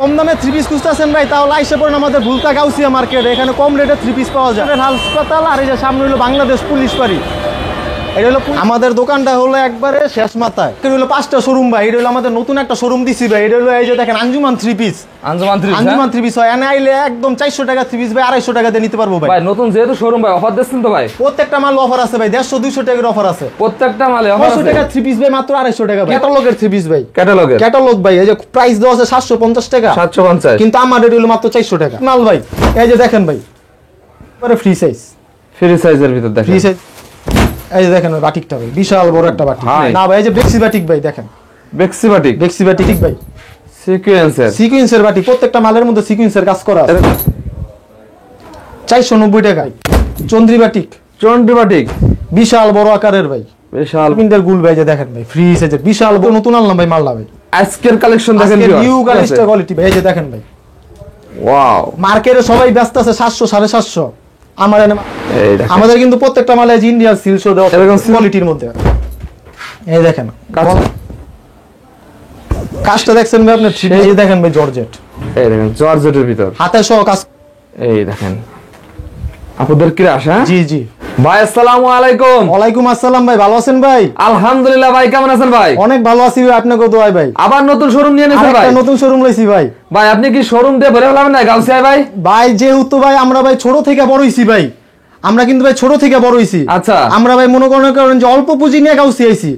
কম দামে three piece খুঁজতেছেন ভাই, তাহলে আইসা পড়েন আমাদের ভুলতা গাউসিয়া মার্কেটে। এখানে কম রেটে থ্রি পিস পাওয়া যায়। হাসপাতাল আর এই যে সামনে হলো বাংলাদেশ পুলিশ বাড়ি। এটা হলো আমাদের দোকানটা হলো একবারে শেষ মাথায়। এটা হলো 5টা শোরুম ভাই। এটা হলো আমাদের নতুন একটা শোরুম দিছি ভাই। এটা হলো এই যে দেখেন Anjuman three piece. Anjuman three piece হয় এনে আইলে একদম 400 টাকা থ্রি পিস ভাই 250 টাকা দিয়ে নিতে পারবো ভাই। ভাই নতুন যেহেতু শোরুম ভাই অফার দিচ্ছেন তো ভাই? প্রত্যেকটা মাল অফার আছে ভাই, 150 200 টাকার অফার আছে। প্রত্যেকটা মালে অফার আছে। 500 টাকা থ্রি পিস ভাই মাত্র 250 টাকা ভাই। ক্যাটালগের থ্রি পিস ভাই, ক্যাটালগ ভাই। এই যে প্রাইস দেওয়া আছে 750 টাকা, 750, কিন্তু আমার রেট হলো মাত্র 400 টাকা মাল ভাই। এই যে দেখেন ভাই, পরে ফ্রি সাইজের ভিতর দেখেন। Free size. এই যে দেখেন বাটিকটা ভাই, বিশাল বড় একটা বাটিক। না ভাই, এই যে বেক্সি বাটিক ভাই, দেখেন বেক্সি বাটিক ভাই, সিকোয়েন্সের বাটিক। প্রত্যেকটা মালের মধ্যে সিকোয়েন্সের কাজ করা আছে। 490 টাকায় চন্দ্রি বাটিক বিশাল বড় আকারের ভাই, বিশাল পিন্ডের গুল ভাই। যে দেখেন ভাই ফ্রি সাইজের বিশাল বড়, নতুন আনলাম ভাই মালটা ভাই। আজকের কালেকশন দেখেন, নিউ কালেকশন কোয়ালিটি ভাই। এই যে দেখেন ভাই, ওয়াও। মার্কেটে সবাই ব্যস্ত আছে 700 750, আমাদের কিন্তু প্রত্যেকটা মালে ইন্ডিয়ান সিল শো দেওয়া এরকম কোয়ালিটির মধ্যে। এই দেখেন কাজটা দেখছেন ভাই আপনি? এই দেখেন ভাই জর্জেট, এই দেখেন জর্জেটের ভিতর হাতে সহ কাজ। এই দেখেন আপনাদের কি আশা? জি জি ভাই আসসালামু আলাইকুম। ওয়ালাইকুম আসসালাম ভাই, ভালো আছেন ভাই? আলহামদুলিল্লাহ ভাই, কেমন আছেন ভাই? অনেক ভালো আছি ভাই, আপনাকে দোয়াই ভাই। আবার নতুন শোরুম নিয়ে নিয়েছেন ভাই? নতুন শোরুম লইছি ভাই। ভাই আপনি কি শোরুম দিয়ে ভরে ফেলাবেন না গাউসিয়া ভাই? ভাই যেহেতু ভাই আমরা ভাই ছোট থেকে বড় হইছি ভাই, আমরা কিন্তু ভাই ছোট থেকে বড় হইছি। আচ্ছা, আমরা ভাই মনে করেন যে অল্প পুঁজি নিয়ে গাউসিয়া আইছি।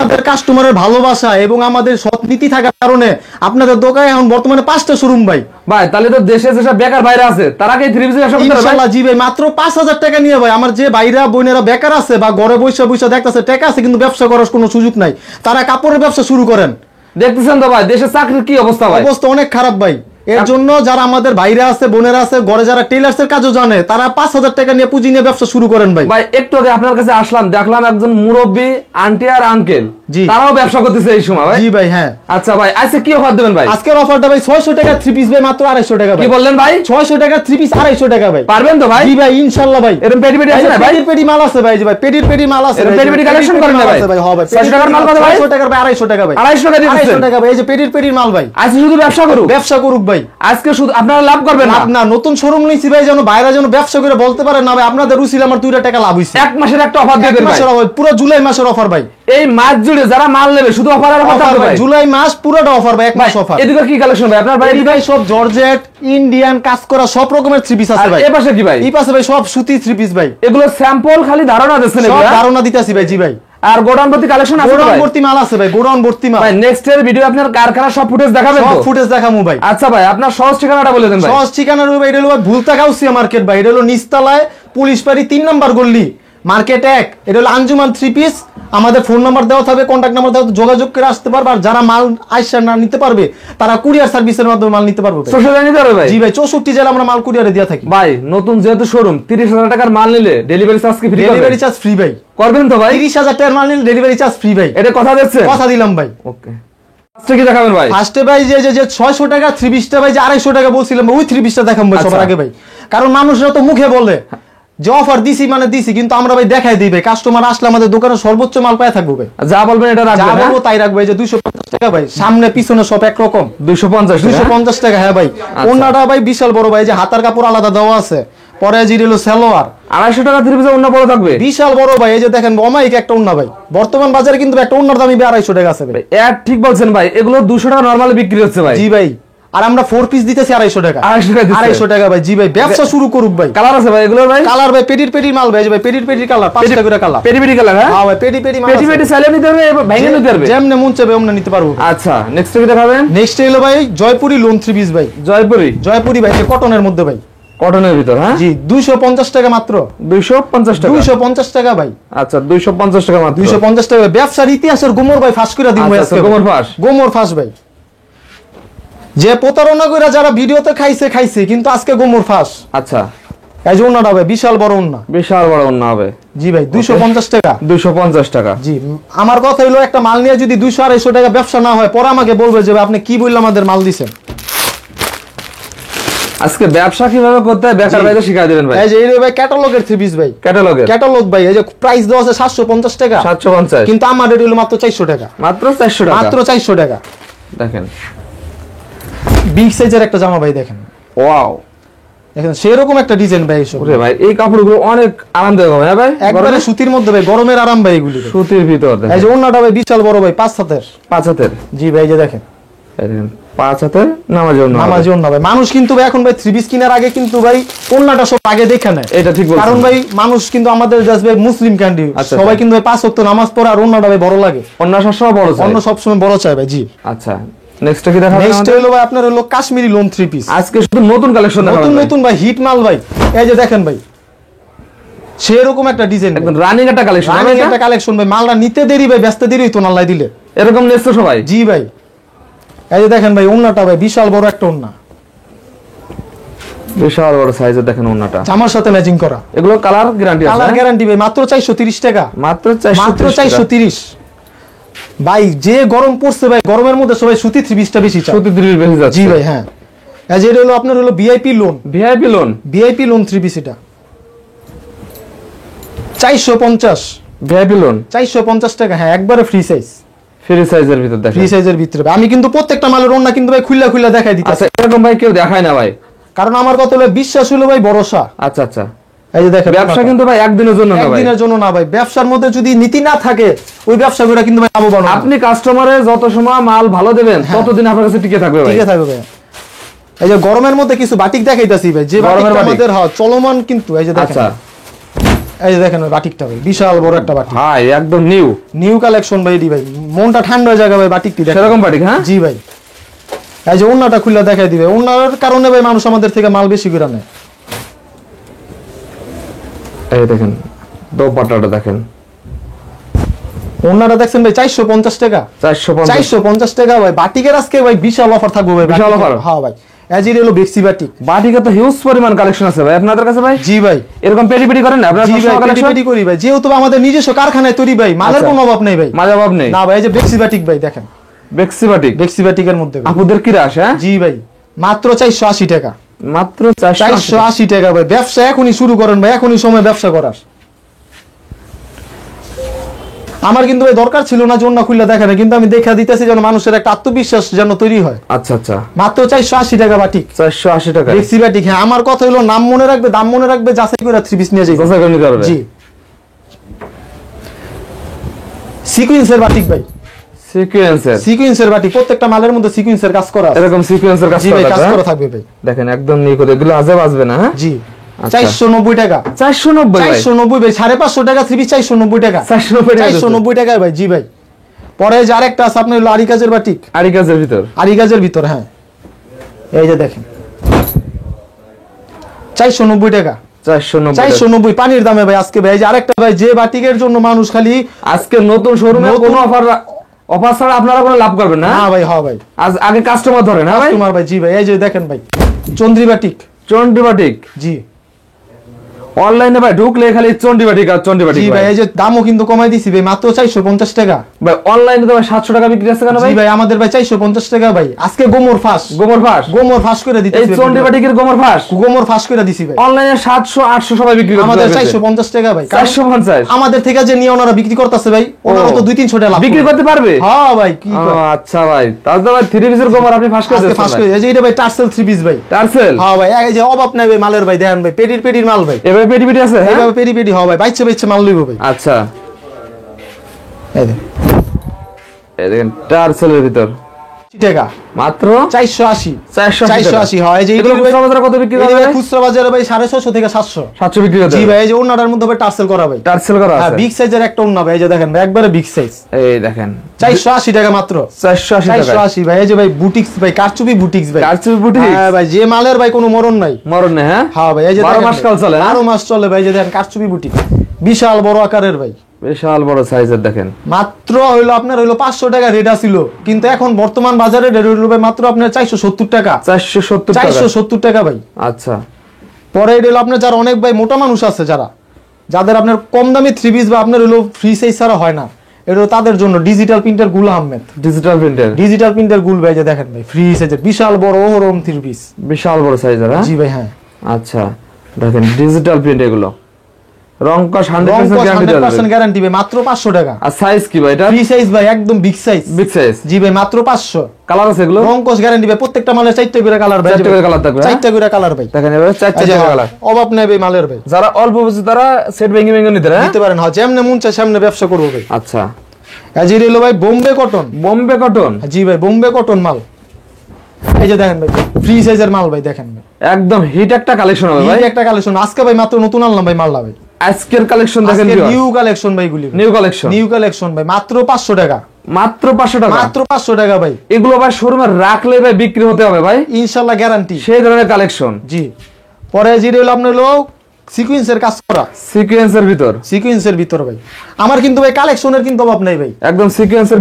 আপনাদের কাস্টমারের ভালোবাসা এবং আমাদের সৎ নীতি থাকার কারণে আপনাদের দোকানে এখন বর্তমানে 5টা শোরুম ভাই। ভাই তাহলে তো দেশে যেসব বেকার ভাইরা আছে তারা কি থ্রি পিস ব্যবসা করতে পারবে? ইনশাআল্লাহ জি ভাই, মাত্র 5000 টাকা নিয়ে ভাই আমার যে ভাইরা বোনেরা বেকার আছে বা ঘরে বসে দেখতেছে টাকা আছে কিন্তু ব্যবসা করার কোনো সুযোগ নাই, তারা কাপড়ের ব্যবসা শুরু করেন। দেখতেছেন তো ভাই দেশের চাকরির কি অবস্থা ভাই? অবস্থা অনেক খারাপ ভাই। এর জন্য যারা আমাদের ভাইরা আছে বোনেরা আছে ঘরে যারা টেইলার্স এর কাজও জানে, তারা 5000 টাকা নিয়ে পুঁজি নিয়ে ব্যবসা শুরু করেন ভাই। ভাই একটু আগে আপনার কাছে আসলাম, দেখলাম একজন মুরব্বি আন্টি আর আঙ্কেল তারাও ব্যবসা করতেছে এই সময় ভাই। জি ভাই হ্যাঁ। আচ্ছা ভাই আজকে কি অফার দেবেন ভাই? আজকের অফারটা ভাই 600 টাকা থ্রি পিস ভাই মাত্র 250 টাকা ভাই। কি বললেন ভাই? 600 টাকা থ্রি পিস 250 টাকা ভাই। পারবেন তো ভাই? জি ভাই ইনশাআল্লাহ ভাই। এরকম পেটি আছে না ভাই? পেটি মাল আছে ভাই। জি ভাই পেটি মাল আছে। এরকম পেটি কালেকশন করেন না ভাই? হ্যাঁ ভাই 600 টাকার মাল কত ভাই? 600 টাকার ভাই 250 টাকা ভাই। 250 টাকা ভাই। এই যে পেটির মাল ভাই। আজকে শুধু ব্যবসা করুক ভাই। আজকে শুধু আপনারা লাভ করবেন না। না নতুন শোরুম নিছি ভাই, যেন বাইরে যেন ব্যবসা করে বলতে পারে না ভাই আপনাদের রুচিল আমার 2 টাকা লাভ হইছে। এক মাসের একটা অফার দিয়ে দেন ভাই। পুরো জুলাই মাসের অফার ভাই। এই মাস জুড়ে যারা মাল নেবে শুধু অফার আর অফার থাকবে ভাই। জুলাই মাস পুরোটা অফার ভাই, এক মাস অফার। এদিকে কি কালেকশন ভাই আপনার ভাই? ভাই সব জর্জেট ইন্ডিয়ান কাজ করা সব রকমের থ্রি পিস আছে ভাই। এই পাশে কি ভাই? এই পাশে ভাই সব সুতি থ্রি পিস ভাই। এগুলো স্যাম্পল খালি ধারণা দিচ্ছেন, সব ধারণা দিতেছি ভাই। জি ভাই। আর গোডাউন ভর্তি কালেকশন আছে ভাই? গোডাউন ভর্তি মাল আছে ভাই, গোডাউন ভর্তি মাল। ভাই নেক্সট এর ভিডিও আপনার কারখানা সব ফুটেজ দেখাবেন তো? সব ফুটেজ দেখামু ভাই। আচ্ছা ভাই আপনার সহজ ঠিকানাটা বলে দেন ভাই। সহজ ঠিকানা ভাই এটা হলো ভুলতা গাউসিয়া মার্কেট ভাই। এটা হলো নিচতলায় পুলিশ বাড়ি 3 নম্বর গলি, মার্কেট 1। এটা হলো আঞ্জুমান থ্রি পিস। আমাদের ফোন নাম্বার দেওয়া থাকবে, কন্ট্যাক্ট নাম্বার দেওয়া, যোগাযোগ করে আসতে পারবে। আর যারা মাল আইসা না নিতে পারবে তারা কুরিয়ার সার্ভিসের মাধ্যমে মাল নিতে পারবে। ভাই জি ভাই 64 জেলা আমরা মাল কুরিয়ারে দিয়ে থাকি ভাই। নতুন যেহেতু শোরুম 30000 টাকার মাল নিলে ডেলিভারি চার্জ কি ফ্রি? ডেলিভারি চার্জ ফ্রি ভাই। করবেন তো ভাই? 30000 টাকার মাল নিলে ডেলিভারি চার্জ ফ্রি ভাই। এটা কথা দিচ্ছেন? কথা দিলাম ভাই। ওকে ফার্স্টে কি দেখাবেন ভাই? ফার্স্টে ভাই যে 600 টাকা থ্রি পিসটা ভাই যে 250 টাকা বলছিলাম ওই থ্রি পিসটা দেখাম ভাই সবার আগে ভাই। কারণ মানুষরা তো মুখে বলে যে অফার দিছি মানে দিছি, কিন্তু আমরা ভাই দেখাই দিই ভাই। কাস্টমার আসলে আমাদের দোকানে সর্বোচ্চ মাল পায় থাকবো ভাই। যা বলবেন এটা রাখবেন, যা বলবো তাই রাখবো। এই যে 250 টাকা ভাই, সামনে পিছনে সব এক রকম। 250 টাকা হ্যাঁ ভাই। ওন্নাটা ভাই বিশাল বড় ভাই, যে হাতার কাপড় আলাদা দেওয়া আছে। পরে জিরিলো সালোয়ার 250 টাকা থ্রি পিসে ওন্না বড় থাকবে, বিশাল বড় ভাই। এই যে দেখেন অমাইক একটা ওন্না ভাই। বর্তমান বাজারে কিন্তু একটা ওন্নার দামই 250 টাকা আছে ভাই। ঠিক বলছেন ভাই। এগুলো 200 টাকা নরমালি বিক্রি হচ্ছে ভাই। জি ভাই। আর আমরা 4 পিস দিতেছি 250 টাকা। 250 টাকা ভাই। জি ভাই ব্যবসা শুরু করুক ভাই। কালার আছে ভাই এগুলো ভাই? কালার ভাই পেটির মাল ভাই। ভাই পেটির কালার 5টা করে কালার। পেটি কালার হ্যাঁ? হ্যাঁ ভাই পেটি মাল। পেটি চাইলে নিতে পারবে, ভেঙে নিতে পারবে, যেমনে মন চাইবে ওমনে নিতে পারবো। আচ্ছা নেক্সট কি দেখাবেন? নেক্সট হলো ভাই জয়পুরি লোন থ্রি পিস ভাই। জয়পুরি ভাই, যে কটনের মধ্যে ভাই। কটনের ভিতর হ্যাঁ? জি 250 টাকা মাত্র। 250 টাকা? 250 টাকা ভাই। আচ্ছা 250 টাকা মাত্র। 250 টাকা। ব্যবসার ইতিহাসের গোমর ভাই ফাঁস করে দিন ভাই আজকে। গোমর ফাঁস ভাই। যে প্রতারণা করে যারা ভিডিওতে খাইছে কিন্তু আজকে গোমর ফাঁস। আচ্ছা এই যে ওন্নাটা ভাই বিশাল বড় ওন্না। বিশাল বড় ওন্না হবে। জি ভাই 250 টাকা। 250 টাকা। জি আমার কথা হলো একটা মাল নিয়ে যদি 200-250 টাকা ব্যবসা না হয় পরে আমাকে বলবে যে আপনি কি বললেন আমাদের মাল দিছেন। আজকে ব্যবসা কিভাবে করতে হয় বেকার ভাইদের শিখিয়ে দিবেন ভাই। এই যে এই ভাই ক্যাটালগের থ্রি পিস ভাই। ক্যাটালগ ভাই। এই যে প্রাইস দেওয়া আছে 750 টাকা, 750, কিন্তু আমার রেট হলো মাত্র 400 টাকা। মাত্র 400 টাকা। মাত্র 400 টাকা। দেখেন বিগ সাইজের একটা জামা ভাই দেখেন, ওয়াও দেখেন সেরকম একটা ডিজাইন ভাই এসব। ওরে ভাই এই কাপড়গুলো অনেক আরামদায়ক হবে হ্যাঁ ভাই, একবারে সুতির মধ্যে ভাই, গরমের আরাম ভাই এগুলি। সুতির ভিতর এই যে ওন্নাটা ভাই বিশাল বড় ভাই, 5 হাতের। 5 হাতের, জি ভাই, এই যে দেখেন 5 হাতের নামাজি ওন্না। নামাজি ওন্না ভাই। মানুষ কিন্তু ভাই এখন ভাই থ্রি পিস কেনার আগে কিন্তু ভাই ওন্নাটা সব আগে দেখে নেয়। এটা ঠিক বলছেন, কারণ ভাই মানুষ কিন্তু আমাদের জাস্ট ভাই মুসলিম কান্ট্রি, আচ্ছা, সবাই কিন্তু ভাই 5 ওয়াক্ত নামাজ পড়ে, আর ওন্নাটা ভাই বড় লাগে। ওন্না সবসময় বড় চাই, অন্য সবসময় বড় চাই ভাই। জি আচ্ছা নেক্সট কি দেখাবেন? নেক্সট হলো ভাই আপনার হলো কাশ্মীরি লোন থ্রি পিস। আজকে শুধু নতুন কালেকশন দেখাবেন, নতুন নতুন ভাই হিট মাল ভাই। এই যে দেখেন ভাই সেরকম একটা ডিজাইন, একদম রানিং একটা কালেকশন, রানিং একটা কালেকশন ভাই। মালটা নিতে দেরি ভাই, ব্যস্ত দেরি হইতো না আল্লাহ দিলে। এরকম নেক্সট সবাই। জি ভাই, এই যে দেখেন ভাই ওন্নাটা ভাই বিশাল বড় একটা ওন্না, বিশাল বড় সাইজের দেখেন ওন্নাটা, জামার সাথে ম্যাচিং করা। এগুলো কালার গ্যারান্টি আছে, কালার গ্যারান্টি ভাই। মাত্র 430 টাকা, মাত্র মাত্র 430 430 ভাই। যে গরম পড়ছে ভাই, গরমের মধ্যে সবাই সুতি থ্রি পিসটা বেশি চায়। সুতি থ্রি পিস বেশি যাচ্ছে। জি ভাই হ্যাঁ। এই যে এটা হলো আপনার হলো VIP loan, VIP loan, VIP loan three piece. এটা 450, ভিআইপি লোন 450 টাকা। হ্যাঁ একবারে ফ্রি সাইজ, ফ্রি সাইজের ভিতর দেখেন, ফ্রি সাইজের ভিতরে। আমি কিন্তু প্রত্যেকটা মালের ওন্না কিন্তু ভাই খুললা খুললা দেখাই দিতেছি, আচ্ছা এরকম ভাই কেউ দেখায় না ভাই, কারণ আমার কত হলো বিশ্বাস হলো ভাই ভরসা। আচ্ছা আচ্ছা এই যে দেখেন ব্যবসা কিন্তু ভাই একদিনের জন্য না ভাই, একদিনের জন্য না ভাই। ব্যবসার মধ্যে যদি নীতি না থাকে ওই ব্যবসা করে কিন্তু ভাই লাভবান হবে না। আপনি কাস্টমারে যত সময় মাল ভালো দেবেন ততদিন আপনার কাছে টিকে থাকবে ভাই, ঠিক থাকবে ভাই। এই যে গরমের মধ্যে কিছু বাটিক দেখাইতাছি ভাই, যে গরমের বাটিকটা বাটিক। আমাদের চলমান কিন্তু। এই যে দেখেন, আচ্ছা এই যে দেখেন ওই বাটিকটা ভাই বিশাল বড় একটা বাটিক, ভাই একদম নিউ নিউ কালেকশন ভাই। এডি ভাই মনটা ঠান্ডা হয়ে যাবে ভাই বাটিকটি দেখেন। সেরকম বাটিক হ্যাঁ। জি ভাই, এই যে ওন্নাটা খুলে দেখাই দিবে। ওন্নার কারণে ভাই মানুষ আমাদের থেকে মাল বেশি করে নেয়। এই দেখেন দোপাট্টাটা দেখেন, ওন্নাটা দেখছেন ভাই 450 টাকা, 450 450 টাকা ভাই। বাটিকের আজকে ভাই বিশাল অফার থাকবে ভাই, বিশাল বাটিকের। offer? হ্যাঁ ভাই, এই যে হলো বেক্সি বাটিক। বাটিকে তো হিউজ পরিমাণ কালেকশন আছে ভাই আপনাদের কাছে ভাই। জি ভাই, এরকম পেটি পেটি করেন না আপনারা? জি ভাই, সবসময় পেটি collection? পেটি করি ভাই, যেহেতু আমাদের নিজস্ব কারখানায় তৈরি ভাই, মালের আচ্ছা। কোনো অভাব নেই ভাই। মাঝে অভাব নেই না ভাই, এই যে বেক্সি বাটিক ভাই দেখেন, বেক্সি বাটিক, বেক্সি বাটিকের মধ্যে ভাই। আপুদের কি রাশ হ্যাঁ? জি ভাই, মাত্র 480 টাকা, মাত্র 480 480 টাকা ভাই। ব্যবসা এখনই শুরু করেন ভাই, এখনই সময় ব্যবসা করার। আমার কিন্তু ভাই দরকার ছিল না জন্য খুলে দেখা না, কিন্তু আমি দেখা দিতেছি যেন মানুষের একটা আত্মবিশ্বাস যেন তৈরি হয়। আচ্ছা আচ্ছা মাত্র 480 টাকা বাটিক, 480 টাকা বেক্সি বাটিক। হ্যাঁ আমার কথা হলো নাম মনে রাখবে, দাম মনে রাখবে, যাচাই করে থ্রি পিস নিয়ে যাই। দোসা করে নিতে পারবে। জি, সিকুয়েন্সের বাটিক ভাই, সিকোয়েন্সের, সিকুয়েন্সের বাটিক। প্রত্যেকটা মালের মধ্যে সিকুয়েন্সের কাজ করা আছে। এরকম সিকোয়েন্সের কাজ জি ভাই, কাজ করা করা থাকবে ভাই। দেখেন একদম নিয়ে করে এগুলো আজে বাজবে না হ্যাঁ। জি, আচ্ছা। 490 টাকা, 490 ভাই, 490 ভাই। 550 টাকা থ্রি পিস, 490 টাকা, 490 টাকা 490 টাকায় ভাই। জি ভাই, পরে যে আরেকটা আছে আপনার হলো আরি কাজের বাটিক, আড়ি কাজের ভিতর, আরি কাজের ভিতর। হ্যাঁ এই যে দেখেন 490 টাকা, 490 490 পানির দামে ভাই আজকে ভাই। এই যে আরেকটা ভাই, যে বাটিকের জন্য মানুষ খালি আজকে নতুন শোরুমে নতুন- কোনো অফার ছাড়া আপনারা কোনো লাভ করবেন না না ভাই। হ্যাঁ ভাই, আজ আগে কাস্টমার ধরেন হ্যাঁ ভাই। তোমার ভাই। জি ভাই, এই যে দেখেন ভাই চন্দ্রি বাটিক। চন্ডি বাটিক জি অনলাইনে ভাই ঢুকলে খালি চন্ডি বাটিক আর চন্ডি বাটিক জি ভাই, ভাই। এই যে দামও কিন্তু কমাই দিছি ভাই, মাত্র 450 টাকা। ভাই অনলাইনে তো ভাই 700 টাকা বিক্রি আছে কেন জি ভাই? ভাই, আমাদের ভাই 450 টাকা ভাই। আজকে গোমর ফাঁস, গোবর ফাঁস, গোমর ফাঁস করে দিতে। এই চন্ডি বাটিকের গোবর ফাঁস গোমর ফাঁস করে দিছি ভাই। অনলাইনে 700 800 সবাই বিক্রি করতে আমাদের পারবে। 450 টাকা ভাই। 450 আমাদের থেকে যে নিয়ে ওনারা বিক্রি করতেছে ভাই, ওনারা তো 2-300 টাকা লাভ বিক্রি করবে। করতে পারবে। হ্যাঁ ভাই, কি ও, করে? আচ্ছা ভাই তাহলে তো ভাই 3 পিসের গোবর আপনি ফাঁস করে আজকে দিয়েছেন ফাঁস ভাই। করে। এই যে এটা ভাই টার্সেল থ্রি পিস ভাই। টার্সেল হ্যাঁ ভাই, এই যে অভাব নাই ভাই মালের ভাই। দেখেন ভাই পেটির পেটির মাল ভাই, এভাবে পেটি পেটি আছে হ্যাঁ। এইভাবে পেটি পেটি। হ্যাঁ ভাই, বাইচ্ছে বাইচ্ছে মাল লইব ভাই। আচ্ছা এই দেখ এই দেখেন টার্সেলের ভিতর টাকা, মাত্র 480, 480 হয়। এই যে এগুলো খুচরা বাজারে কত বিক্রি করা যায়? খুচরা বাজারে ভাই 650 থেকে 700। 700 বিক্রি করতে জি হবে। ভাই, এই যে ওনাটার মধ্যে ভাই টার্সেল করা ভাই। টার্সেল করা হ্যাঁ, আছে বিগ সাইজের একটা ওন্না ভাই। এই যে দেখেন ভাই, একবারে বিগ সাইজ। এই দেখেন 480 টাকা মাত্র, 480 টাকা 480 ভাই। এই যে ভাই বুটিক্স ভাই, কারচুপি বুটিক্স ভাই। টার্সেল বুটিক হ্যাঁ ভাই, যে মালের ভাই কোনো মরণ নাই। মরণ হ্যাঁ। হ্যাঁ ভাই, এই যে 12 দেখেন মাস ভাই, কাল চলে 12 মাস চলে ভাই। এই যে দেখেন কারচুপি বুটিক, বিশাল বড় আকারের ভাই। বিশাল বড় সাইজের দেখেন মাত্র হইলো আপনার হইলো 500 টাকা রেট আছিল, কিন্তু এখন বর্তমান বাজারে রেট হইলো ভাই মাত্র আপনার 470 টাকা, 470 টাকা 470 টাকা ভাই। আচ্ছা পরে এটা হলো আপনার যারা অনেক ভাই মোটা মানুষ আছে, যাদের আপনার কম দামি থ্রি পিস বা আপনার হলো ফ্রি সাইজ ছাড়া হয় না, এটা হলো তাদের জন্য ডিজিটাল প্রিন্টার গুল Ahmed. Digital printer, digital printer গুল ভাই, যে দেখেন ভাই ফ্রি সাইজের বিশাল বড় ওহরম থ্রি পিস। বিশাল বড় সাইজের হ্যাঁ। জি ভাই হ্যাঁ। আচ্ছা দেখেন ডিজিটাল প্রিন্ট এগুলো রংকশ 100% গ্যারান্টি ভাই, মাত্র 500 টাকা। আর সাইজ কি ভাই এটা? ফ্রি সাইজ ভাই, একদম বিগ সাইজ। বিগ সাইজ, জি ভাই, মাত্র 500। কালার আছে এগুলো? রংকশ গ্যারান্টি ভাই, প্রত্যেকটা মালের 4টা করে কালার ভাই। 4টা করে কালার থাকবে, 4টা করে কালার ভাই। দেখেন এবারে 4টা করে কালার। অভাব নাই ভাই মালের ভাই। যারা অল্প বুঝে তারা সেট ভেঙে ভেঙে নিতে পারেন। হ্যাঁ, যেমনে মন চায় সামনে ব্যবসা করবো ভাই। আচ্ছা, এই যে হলো ভাই বোম্বে কটন। বোম্বে কটন? জি ভাই, বোম্বে কটন মাল। এই যে দেখেন ভাই, ফ্রি সাইজের মাল ভাই, দেখেন ভাই, একদম হিট একটা কালেকশন হবে ভাই। হিট একটা কালেকশন আজকে ভাই, মাত্র নতুন আনলাম ভাই মালটা ভাই। আজকের কালেকশন দেখেন, নিউ কালেকশন ভাই, গুলি নিউ কালেকশন ভাই, মাত্র 500 টাকা। মাত্র 500 টাকা? মাত্র 500 টাকা ভাই। এগুলো ভাই শোরুমে রাখলে ভাই বিক্রি হতে হবে ভাই, ইনশাআল্লাহ গ্যারান্টি। সেই ধরনের কালেকশন। জি, পরে যে হলো আপনার হলো সিকোয়েন্সের কাজ করা, সিকোয়েন্সের ভিতর ভাই। আমার কিন্তু ভাই কালেকশনের কিন্তু অভাব নাই ভাই, একদম সিকোয়েন্সের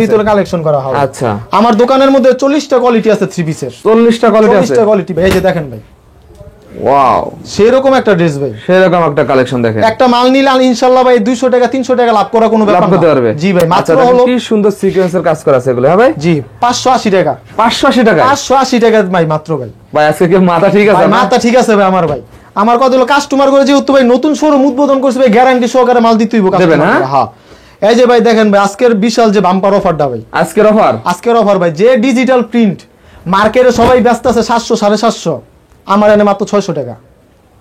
ভিতর কালেকশন করা হবে। আচ্ছা, আমার দোকানের মধ্যে 40টা কোয়ালিটি আছে থ্রি পিসের। 40টা কোয়ালিটি আছে? 40টা কোয়ালিটি ভাই, এই যে দেখেন ভাই, ওয়াও, সেরকম একটা ড্রেস ভাই, সেরকম একটা কালেকশন দেখেন। একটা মাল নিলে ইনশাআল্লাহ ভাই 200 টাকা 300 টাকা লাভ করা কোনো ব্যাপার না। জি ভাই, মাত্র হলো কি সুন্দর সিকোয়েন্সের কাজ করা আছে এগুলো। হ্যাঁ ভাই, জি 580 টাকা। 580 টাকা? 580 টাকা ভাই, মাত্র ভাই। ভাই আজকে কি মাথা ঠিক আছে? মাথা ঠিক আছে ভাই আমার ভাই। আমার কথা হলো কাস্টমার করে যেহেতু ভাই নতুন শোরুম উদ্বোধন করছে ভাই, গ্যারান্টি সহকারে মাল দিতেই হবে কাস্টমার। হ্যাঁ, এই যে ভাই দেখেন ভাই, আজকের বিশাল যে বাম্পার অফারটা ভাই, আজকের অফার ভাই, যে ডিজিটাল প্রিন্ট মার্কেটে সবাই ব্যস্ত আছে 700 750, আমার এনে মাত্র 600 টাকা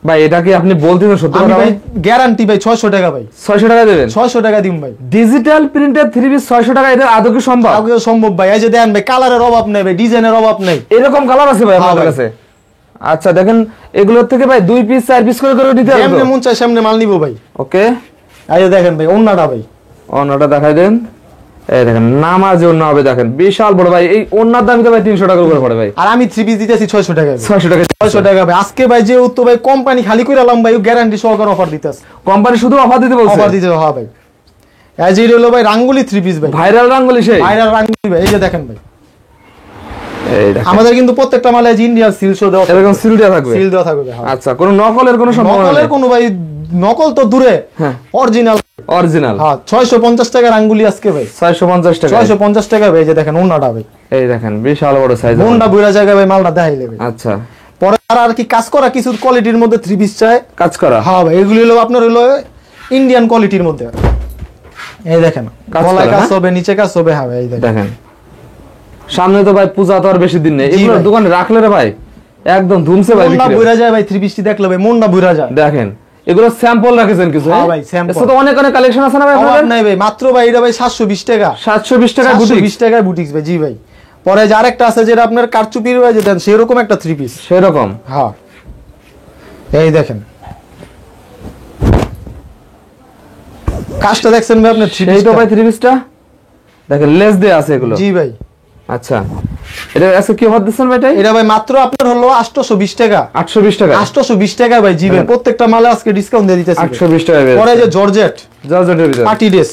ভাই। এটা কি আপনি বলতেছেন সত্যি কথা ভাই? গ্যারান্টি ভাই, 600 টাকা ভাই। 600 টাকা দেবেন? 600 টাকা দিম ভাই। ডিজিটাল প্রিন্টের থ্রি পিস 600 টাকা, এটা আদৌ কি সম্ভব? আদৌ সম্ভব ভাই। এই যে দেখেন ভাই, কালারের অভাব নেই ভাই, ডিজাইনের অভাব নেই, এরকম কালার আছে ভাই আপনাদের কাছে? আচ্ছা, দেখেন এগুলোর থেকে ভাই 2 পিস 4 পিস করে নিতে হবে। এমনি মন চাই সামনে মাল নিব ভাই। ওকে, এই যে দেখেন ভাই, ওন্নাটা ভাই, ওন্নাটা দেখাই দেন। এই দেখেন নামাজে ওন্না হবে, দেখেন বিশাল বড় ভাই। এই ওন্নার দাম তো ভাই 300 টাকার উপরে পড়ে ভাই, আর আমি থ্রি পিস দিতেছি 600 টাকা। 600 টাকা ভাই। আজকে ভাই যেহেতু ভাই কোম্পানি খালি করে এলাম ভাই, গ্যারান্টি সহকারে অফার দিতেছে। কোম্পানি শুধু অফার দিতে বলছে? অফার দিতে হবে ভাই। এই যে হলো ভাই রাঙ্গুলি থ্রি পিস ভাই, ভাইরাল রাঙ্গুলি, সেই ভাইরাল রাঙ্গুলি ভাই। এই যে দেখেন ভাই, এই দেখেন আমাদের কিন্তু প্রত্যেকটা মালে ইন্ডিয়ান সিল শো দেওয়া, এরকম সিল দেওয়া থাকবে। সিল দেওয়া থাকবে। আচ্ছা, কোন নকলের কোনো সম্ভাবনা নেই? নকলের কোনো ভাই, নকল তো দূরে, অরিজিনাল। হ্যাঁ, 650 টাকা রাঙ্গুলি আজকে ভাই। 650 টাকা? 650 টাকা ভাই। এই যে দেখেন ওন্নাটা ভাই, এই দেখেন বিশাল বড় সাইজ। ওন্না বুড়া জায়গা ভাই, মালটা দেখাইলে ভাই। আচ্ছা, পরে আর কি কাজ করা কিছু কোয়ালিটির মধ্যে থ্রি পিস চাই কাজ করা। হ্যাঁ ভাই, এগুলি হলো আপনার হলো ইন্ডিয়ান কোয়ালিটির মধ্যে। এই দেখেন, গলায় কাজ হবে, নিচে কাজ হবে। হ্যাঁ ভাই, এই দেখেন। সামনে তো ভাই পূজা তো আর বেশি দিন নেই, এগুলো দোকানে রাখলে রে ভাই একদম ধুমসে ভাই, মনটা বুইরা যায় ভাই। থ্রি পিসটি দেখলে ভাই মনটা বুইরা যায়। দেখেন এগুলো স্যাম্পল রাখেছেন কিছু? হ্যাঁ ভাই, স্যাম্পল। তো অনেক অনেক কালেকশন আছে না ভাই আপনাদের? নাই ভাই, মাত্র ভাই এটা ভাই 720 টাকা। 720 টাকা বুটিক? 720 টাকায় বুটিক্স ভাই। জি ভাই। পরে যে আরেকটা আছে যেটা আপনার কারচুপির ভাই, যে দেন সেরকম একটা থ্রি পিস, সেরকম। হ্যাঁ, এই দেখেন কাজটা দেখছেন ভাই আপনি? এই তো ভাই থ্রি পিসটা দেখেন, লেস দেয়া আছে এগুলো। জি ভাই। আচ্ছা, এটা আজকে কি অফার দিচ্ছেন ভাই? এটা ভাই মাত্র আপনার হলো 820 টাকা। 820 টাকা? 820 টাকা ভাই। জি ভাই, প্রত্যেকটা মালে আজকে ডিসকাউন্ট দিয়ে দিতেছি। 820 টাকা। পরে যে জর্জেটের ভিতর পার্টি ড্রেস,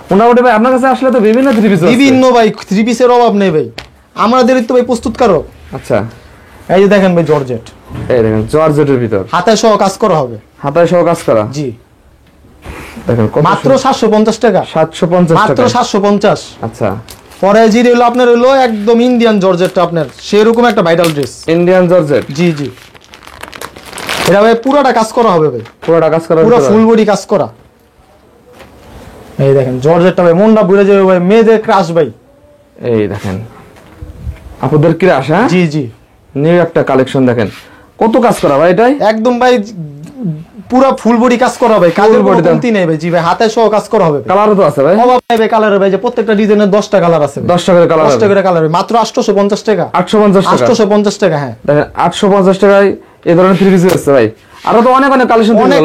মোটামুটি ভাই আপনার কাছে আসলে তো বিভিন্ন থ্রি পিস, বিভিন্ন ভাই থ্রি পিসের অভাব নেই ভাই, আমাদের তো ভাই প্রস্তুতকারক। আচ্ছা, এই যে দেখেন ভাই জর্জেট, এই দেখেন জর্জেটের ভিতর হাতে সহ কাজ করা হবে। হাতে সহ কাজ করা? জি। দেখেন মাত্র 750 টাকা। 750 টাকা? মাত্র 750। আচ্ছা, পরে যে হলো আপনার হলো একদম ইন্ডিয়ান জর্জেটটা, আপনার সেরকম একটা ভাইরাল ড্রেস, ইন্ডিয়ান জর্জেট। জি জি। এটা ভাই পুরোটা কাজ করা হবে ভাই, পুরোটা কাজ করা, পুরো ফুল বডি কাজ করা। এই দেখেন জর্জেটটা ভাই, মনটা বুঝে যাবে ভাই, মেয়েদের ক্রাশ ভাই। এই দেখেন আপুদের ক্রাশ। হ্যাঁ জি জি, নিউ একটা কালেকশন। দেখেন কত কাজ করা ভাই, এটাই একদম ভাই পুরো ফুল বডি কাজ করা ভাই, কাজের কোনো কমতি নেই ভাই। জি ভাই, হাতে সহ কাজ করা হবে। কালারও তো আছে ভাই? অভাব নাই ভাই কালারে ভাই, যে প্রত্যেকটা ডিজাইনের 10টা কালার আছে। 10টা করে কালার, 10টা করে কালার, মাত্র 850 টাকা। 850 টাকা। হ্যাঁ দেখেন 850 টাকায় এই ধরনের থ্রি পিস আছে ভাই। আরো তো অনেক অনেক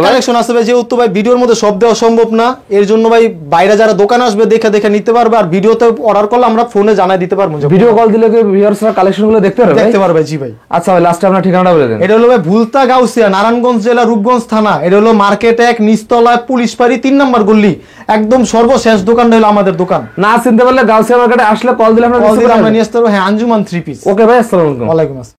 কালেকশন আছে ভাই, যেহেতু ভাই ভিডিওর মধ্যে সব দেওয়া সম্ভব না, এর জন্য ভাই বাইরে যারা দোকান আসবে দেখে দেখে নিতে পারবে, আর ভিডিওতে অর্ডার করলে আমরা ফোনে জানাই দিতে পারবো। ভিডিও কল দিলে কি ভিউয়ার্সরা কালেকশনগুলো দেখতে পারবে? জি ভাই। আচ্ছা ভাই, লাস্টে আপনার ঠিকানাটা বলে দেন। এটা হলো ভাই ভুলতা গাউসিয়া, নারায়ণগঞ্জ জেলা, রূপগঞ্জ থানা। এটা হলো মার্কেট 1 নিচতলায় পুলিশ পাড়ি 3 নম্বর গলি, একদম সর্বশেষ দোকানটা হলো আমাদের দোকান। না চিনতে পারলে গাউসিয়া মার্কেটে আসলে কল দিলে আমরা নিয়ে আসতে পারবো। হ্যাঁ, আঞ্জুমান থ্রি পিস। ওকে ভাই, আসসালামু আলাইকুম। ওয়ালাইকুম আসসালাম।